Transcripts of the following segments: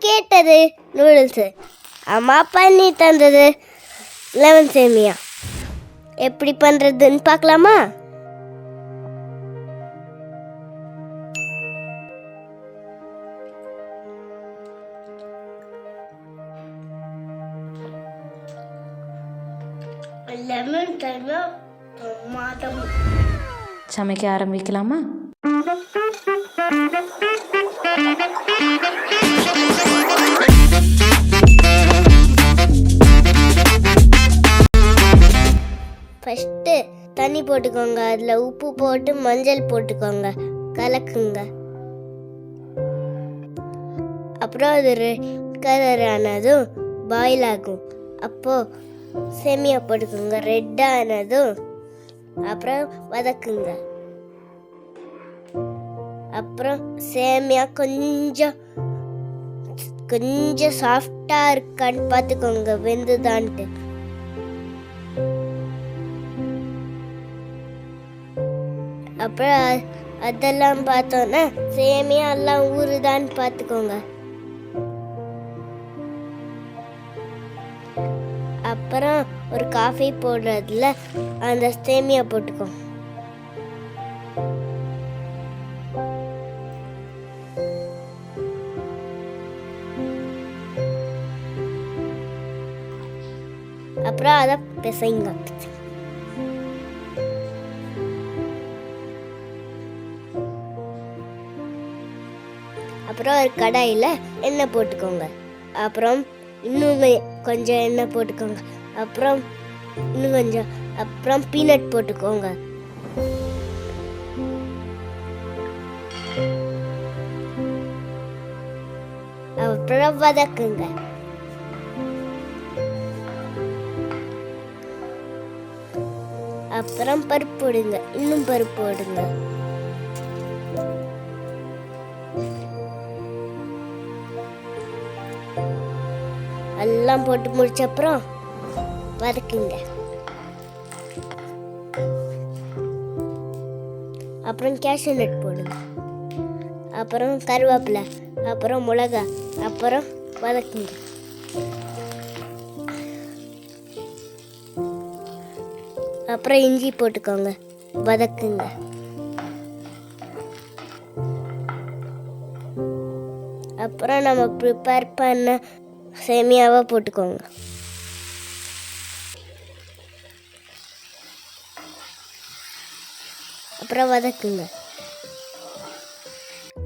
கேட்டது நூடுல்ஸு, அம்மா பண்ணி தந்தது லெமன் சேமியா. எப்படி பண்ணுறதுன்னு பார்க்கலாமா? லெமன் சேமியா மாதம் சமைக்க ஆரம்பிக்கலாமா? ஃபஸ்ட்டு தண்ணி போட்டுக்கோங்க. அதில் உப்பு போட்டு மஞ்சள் போட்டுக்கோங்க, கலக்குங்க. அப்புறம் அது கலர் ஆனதும் பாயில் ஆகும். அப்போது சேமியா போட்டுக்கோங்க. ரெட்டானதும் அப்புறம் வதக்குங்க. அப்புறம் சேமியா கொஞ்சம் சாஃப்டாக இருக்கான்னு பார்த்துக்கோங்க, வெந்துதான்ட்டு. அப்புறம் அதெல்லாம் பார்த்தோன்னா சேமியா எல்லாம் ஊறுதான்னு பார்த்துக்கோங்க. அப்புறம் ஒரு காஃபி போடுறதுல அந்த சேமியா போட்டுக்கோ. அப்புறம் அதை பிசைங்க. அப்புறம் ஒரு கடாயில் எண்ணெய் போட்டுக்கோங்க. அப்புறம் இன்னும் கொஞ்சம் எண்ணெய் போட்டுக்கோங்க. அப்புறம் இன்னும் கொஞ்சம். அப்புறம் பீனட் போட்டுக்கோங்க. அப்புறம் வதக்குங்க. அப்புறம் பருப்பு போடுங்க. இன்னும் பருப்பு போடுங்க. எல்லாம் போட்டு முடிச்ச அப்புறம் வதக்குங்க. அப்புறம் கேஷ்யூ நட் போடுங்க. அப்புறம் கருவேப்பிலை, அப்புறம் மிளகா, அப்புறம் வதக்குங்க. அப்புறம் இஞ்சி போட்டுக்கோங்க, வதக்குங்க. அப்புறம் நம்ம ப்ரிப்பேர் பண்ண சேமியாவை போட்டுக்கோங்க. அப்புறம் வதக்குங்க.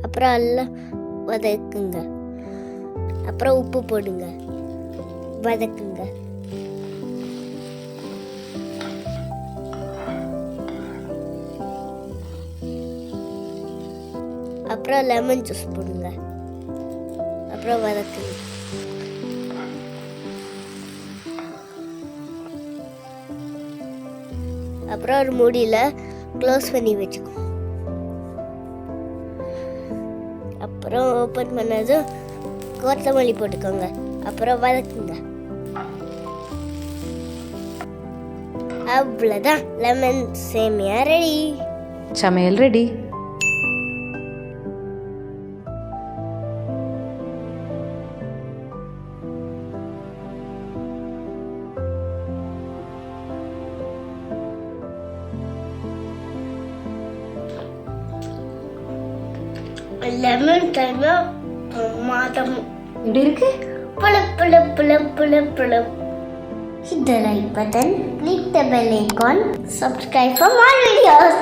அப்புறம் எல்லாம் வதக்குங்க. அப்புறம் உப்பு போடுங்க, வதக்குங்க. அப்புறம் லெமன் ஜூஸ் போடுங்க. அப்புறம் வதக்குங்க. அப்புறம் ஒரு மூடியில் க்ளோஸ் பண்ணி வச்சுக்கோ. அப்புறம் ஓப்பன் பண்ணதும் கொத்தமல்லி போட்டுக்கோங்க. அப்புறம் வதக்குங்க. அவ்வளோதான், லெமன் சேமியா ரெடி. சமையல் ரெடி. லெமன் சேமியா மாதம் எப்படி இருக்கு? புல புல புல புல புல. Hit the like button, click the bell icon, subscribe for more videos.